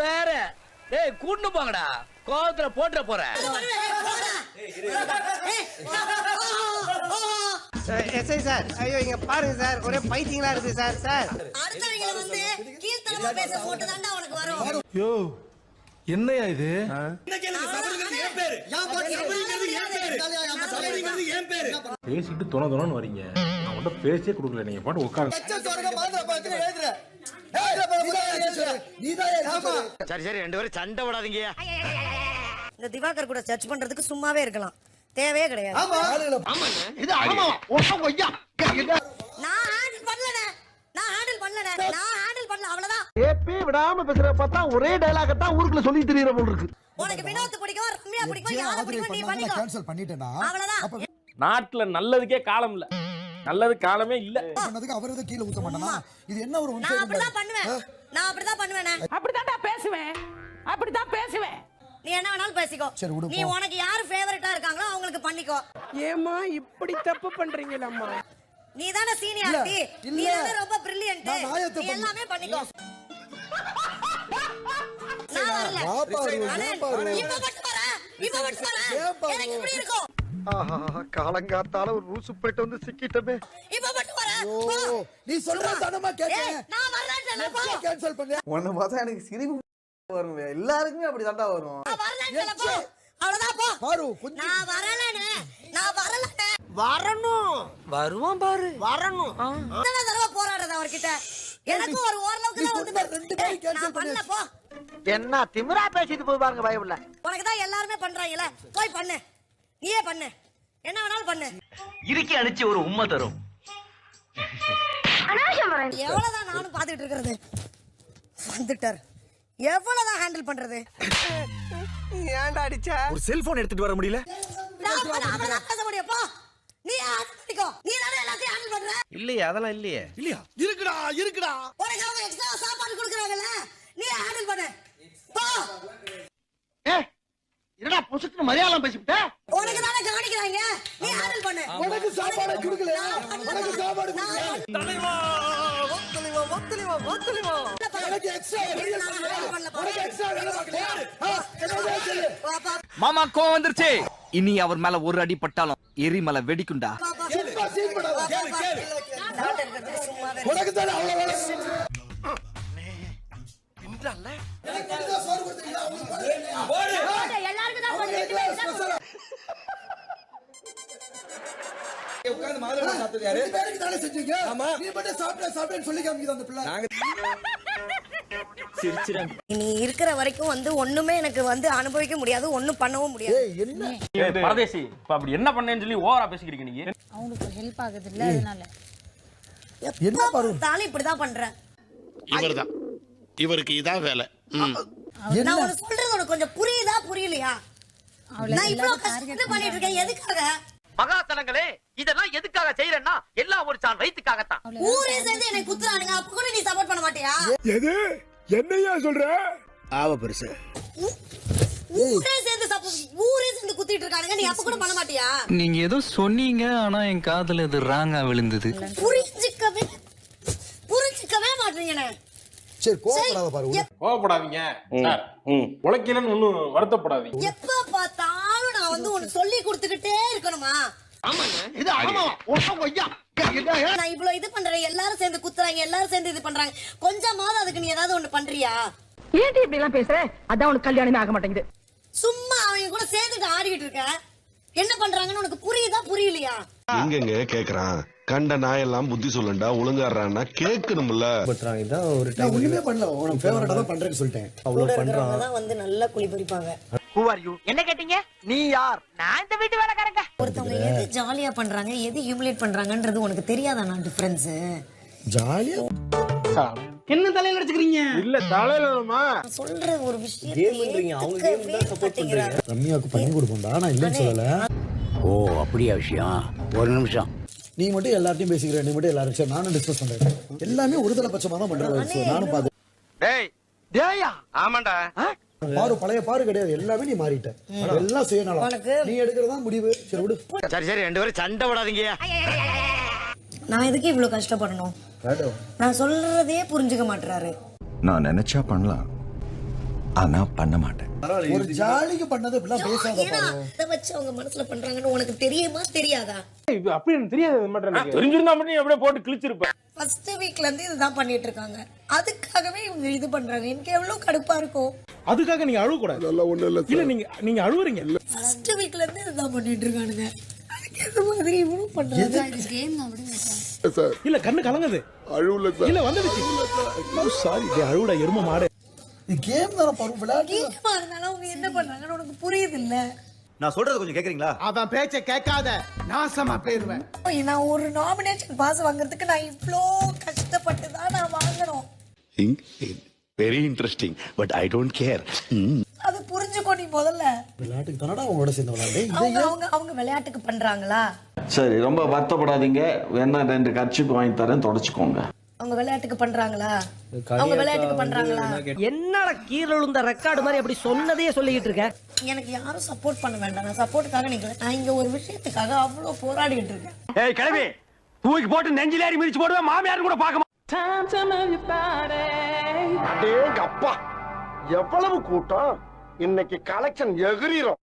வேற டேய் கூட்டு போங்கடா கோவத்துல போட்டுற போறேன். எஸ்ஐ சார், ஐயோ இங்க பாருங்க சார், ஒரே பைத்தியங்களா இருக்கு சார். சார் அடுத்தவங்க வந்து கீழ்த்தரமா பேச போட்டு தான்டா உனக்கு வரும். யோ என்னையா இது? பேசிட்டு தொண வரீங்க. நான் உன்கிட்ட பேசியே கொடுக்கல, நீங்க பாட்டு உட்காருங்க. சரி ரெண்டு பேரும் சண்டை விடாதீங்க. இந்த திவாகர் கூட சர்ச் பண்றதுக்கு சும்மாவே இருக்கலாம், தேவையே கிடையாது. நான் ஹேண்டில் பண்ணல அவ்வளவுதான். ஏப்பே விடாம பேசுற பார்த்தா ஒரே டயலாக் தான் ஊருக்குள்ள சொல்லி தெரியற போல இருக்கு. உனக்கு வினோத் பிடிக்கும், ரம்யா பிடிக்கும், யாரை பிடிக்கும் நீ பண்ணிக்கோ. கேன்சல் பண்ணிட்டேனா? அவ்வளவுதான். நாட்டுல நல்லதுக்கே காலம் இல்ல, நல்லது காலமே இல்ல. பண்ணதுக்கு அவர் எதை கீழ ஊத்த மாட்டானா? இது என்ன ஒரு நான் அப்படிதான் பண்ணுவேன். அப்படிதான் பண்ணுவேன். நீ என்ன வேணாலும் பேசிக்கோ. நீ உனக்கு யாரு ஃபேவரட்டா இருக்காங்களோ அவங்களுக்கு பண்ணிக்கோ. ஏமா இப்படி தப்பு பண்றீங்களம்மா? நீ தானே சீனியாரிட்டி, நீ தானே ரொம்ப பிரில்லியன்ட், நீ எல்லாமே பண்ணிக்கோ. நான் வரல. இப்ப மட்டும் வர. எனக்கு இப்படி இருக்கும். காலங்காத்தால ஒரு ரூசு போயிட்டு வந்து சிக்கிட்டமே. இப்ப மட்டும் வர. நீ சொல்ற தானமா கேட்டேன். நான் வரலன்னு கேன்சல் பண்ணு. உன்னை பார்த்தா எனக்கு சிரிப்பு வரும். எல்லாருக்குமே அப்படி தாண்டா வரும். நான் வரலன்னு போ. அவ்வளவுதான் போ. பாரு நான் வரலன்னு. வரணும். வருவான் பாரு. வரணும். எத்தனை தடவை போராடுறது அவர்கிட்ட. எனக்கு ஒரு ஓரளவுக்கு தான் வந்து ரெண்டு பேரும் கேன்சல் பண்ணு. போ. என்ன திமிரா பேசிட்டு போய் பாருங்க பயப்படல. உனக்கு தான் எல்லாரும் பண்றாங்கல, போய் பண்ணு. நீயே பண்ணு, என்ன வேணாலும் பண்ணு. இறுக்கி அடிச்சு ஒரு உம்மை தரும். எவ்வளவுதான் நானும் பாத்துட்டு இருக்கிறது. வந்துட்டார், எவ்வளவுதான் ஹேண்டில் பண்றது. ஏன்டா அடிச்சா? ஒரு செல்போன் எடுத்துட்டு வர முடியல. நான் பேச முடியும். போ, நீ ஹேண்டில் பண்ணிக்கோ. நீ தானே எல்லாத்தையும் ஹேண்டில் பண்ற. இல்லையா? அதெல்லாம் இல்லையா? இருக்குடா. உனக்கு அவங்க எக்ஸ்ட்ரா சாப்பாடு கொடுக்குறாங்கல்ல, நீ ஹேண்டில் பண்ணு. போ. என்னடா பொசுக்கு மரியாதை பேசிட்ட? உனக்கு தானே கவனிக்கிறாங்க, நீ ஹேண்டில் பண்ணு. உனக்கு சாப்பாடு கொடுக்கல. உனக்கு சாப்பாடு கொடுக்கல. தலைவா எனக்கு எக்ஸ்ட்ரா வேலை பண்ணல. உனக்கு எக்ஸ்ட்ரா வேலை பார்க்கல. என்னடா சொல்லு? மாமா கோவம் வந்துருச்சு. இனி அவர் மேல ஒரு அடி பட்டாலும் எரிமலை வெடிக்குண்டா. சும்மா சீன் பண்ணாத. உனக்கு தானே அவ்வளவு வேலை. பின்றல்ல. எனக்கு தான் சோறு கொடுத்தீங்க. உங்களுக்கு எல்லாருக்கும் தான் பண்ணு. உட்கார்ந்து மாதுளை சாப்பிட்டது யாரு? ரெண்டு பேருக்கு தானே செஞ்சீங்க. நீ மட்டும் சாப்பிட்டேன்னு சொல்லி காமிக்குது அந்த பிள்ளை. நீ இருக்கிற வரைக்கும் வந்து ஒண்ணுமே எனக்கு வந்து அனுபவிக்க முடியாது, ஒண்ணும் பண்ணவும் முடியாது. என்ன பரதேசி இப்ப அப்படி என்ன பண்ணேன்னு சொல்லி ஓவரா பேசிக்கிறீங்க நீங்க. அவங்களுக்கு ஹெல்ப் ஆகுது இல்ல, அதனால என்ன பாரு. தாலி இப்படிதான் பண்றேன். இவர்தான், இவருக்கு இதான் வேலை. நான் உனக்கு சொல்றது உனக்கு கொஞ்சம் புரியுதா புரியலையா? நான் இவ்வளவு கஷ்டப்பட்டு பண்ணிட்டு இருக்கேன் எதுக்காக? மகாசனங்களே, இதெல்லாம் எதுக்காக செய்யறேன்னா எல்லாம் ஒரு சான் வயித்துக்காகத்தான். ஊரே சேர்ந்து என்னை குத்துறானுங்க, அப்ப கூட நீ சப்போர்ட் பண்ண மாட்டியா? எது என்னையா சொல்ற? ஆவ பெருசு. ஊரே சேர்ந்து குத்திட்டு இருக்கானுங்க, நீ அப்ப கூட பண்ண மாட்டியா? நீங்க ஏதோ சொன்னீங்க, ஆனா என் காதுல இது ராங்கா விழுந்தது. புரிஞ்சுக்கவே மாட்டீங்க. சரி கோவப்படாத பாரு. கோவப்படாதீங்க சார். உழைக்கலன்னு ஒண்ணும் வருத்தப்படாதீங்க. எப்ப பார்த்தாலும் நான் வந்து உனக்கு சொல்லி கொடுத்துக்கிட்டே இருக்கணுமா? இது ஆமா ஒய்யா. நான் இவ்வளவு இது பண்றேன், எல்லாரும் சேர்ந்து குத்துறாங்க, எல்லாரும் சேர்ந்து இது பண்றாங்க, கொஞ்சமாவது அதுக்கு நீ ஏதாவது ஒண்ணு பண்றியா? ஏன் இப்படி எல்லாம் பேசுற? அதான் உனக்கு கல்யாணமே ஆக மாட்டேங்குது. சும்மா அவங்க கூட சேர்ந்துட்டு ஆடிக்கிட்டு இருக்க, என்ன பண்றாங்கன்னு உனக்கு புரியுதா புரியலையா? எங்கெங்க கேக்குறான்? கண்ட நாயெல்லாம் புத்தி சொல்லண்டா, ஒழுங்காடுறான்னா கேட்கணும்ல. இதான் ஒரு டைம் ஒண்ணுமே பண்ணல. உனக்கு ஃபேவரட்டா தான் பண்றேன்னு சொல்லிட்டேன். அவ்வளவு பண்றாங்க தான் வந்து நல்லா குழி பறிப்பாங்க. Who are you? என்ன கேட்டீங்க? நீ யார்? நான் இந்த வீட்டு வேலைக்காரங்க. ஒருத்தவங்க எது ஜாலியா பண்றாங்க, எது ஹியூமிலேட் பண்றாங்கன்றது உனக்கு தெரியாதா? நான் டிஃபரன்ஸ் ஜாலியா என்ன தலையில அடிச்சுக்கிறீங்க? இல்ல தலையிலமா சொல்ற ஒரு விஷயத்தை அவங்க கேம் தான் சப்போர்ட் பண்றாங்க. ரம்யாக்கு பண்ணி கொடுப்போம்டா, நான் இல்லன்னு சொல்லல. ஓ அப்படியா விஷயம்? ஒரு நிமிஷம். நீ மட்டும் எல்லார்ட்டையும் பேசிக்கிற, நீ மட்டும் எல்லாரும் சரி நானும் டிஸ்கஸ் பண்றேன். எல்லாமே ஒருதலை பட்சமா தான் பண்றது. நானும் பாத்து. டேய் டேயா. ஆமாண்டா. பாரு பழைய பாரு கிடையாது, எல்லாமே நீ மாறிட்ட. எல்லாம் சுயநலம். உனக்கு- நீ எடுக்கிறதா முடிவு. சரி விடு. சரி சரி ரெண்டு பேரும் சண்டை விடாதீங்க. நான் எதுக்கு இவ்வளவு கஷ்டப்படணும்? நான் சொல்றதே புரிஞ்சுக்க மாட்டாரு. நான் நினைச்சா பண்ணலாம், ஆனா பண்ண மாட்டேன். ஒரு ஜாலிக்கு பண்ணது இப்படிலாம் பேசாத ஏன்னா பாரு. அதை வச்சு அவங்க மனசுல பண்றாங்கன்னு உனக்கு தெரியுமா தெரியாதா? அப்படி எனக்கு தெரியாது. தெரிஞ்சிருந்தா மட்டும் அப்படியே போட்டு கிழிச்சிருப்பேன். ஃபர்ஸ்ட் வீக்ல இருந்து இதுதான் பண்ணிட்டு இருக்காங்க. அதுக்காகவே இவங்க இது பண்றாங்க. எனக்கு எவ்வளவு கடுப்பா இருக்கும். அதுக்காக நீங்க அழுவ கூடாது. இல்ல நீங்க அழுவுறீங்க. ஃபர்ஸ்ட் வீக்ல இருந்து இதுதான் பண்ணிட்டு இருக்கானுங்க. அதுக்கு ஏத்த மாதிரி இவனும் பண்றாங்க. இல்ல கண்ணு கலங்குது. அழுவல சார். இல்ல வந்துடுச்சு. சாரி அழுவுடா எரும மாடு. இது கேம் தான பாரு, விளையாட்டு. கேமா இருந்தாலும் அவங்க என்ன பண்றாங்கன்னு உனக்கு புரியுது இல்ல? நான் சொல்றது கொஞ்சம் கேக்குறீங்களா? அவன் பேச்ச கேட்காத நாசமா போயிருவேன். நான் ஒரு நாமினேஷன் பாஸ் வாங்குறதுக்கு நான் இவ்ளோ கஷ்டப்பட்டு தான் நான் வாங்கணும். Very interesting, but I don't care. அது புரிஞ்சுக்கோ நீ முதல்ல. விளையாட்டுக்கு தானடா அவங்களோட சேர்ந்து விளையாடு. அவங்க அவங்க அவங்க விளையாட்டுக்கு பண்றாங்களா? சரி, ரொம்ப வருத்தப்படாதீங்க. வேணா 2 கர்ச்சிப் வாங்கி தரேன், தொடச்சுக்கோங்க. அவங்க விளையாட்டுக்கு பண்றாங்களா? அவங்க விளையாட்டுக்கு பண்றாங்களா? என்னடா கீழ விழுந்த ரெக்கார்டு மாதிரி அப்படி சொன்னதையே சொல்லிட்டு இருக்க? எனக்கு யாரும் சப்போர்ட் பண்ண வேண்டாம். நான் சப்போர்ட்டுக்காக நிக்கல. நான் இங்க ஒரு விஷயத்துக்காக அவ்வளவு போராடிட்டு இருக்கேன். ஏய் கிளம்பி தூக்கி போட்டு நெஞ்சில ஏறி மிதிச்சு போடுவேன். மாமியார் கூட பார்க்க அப்பா எவ்வளவு கூட்டம் இன்னைக்கு கலெக்ஷன் எகிரிரும்.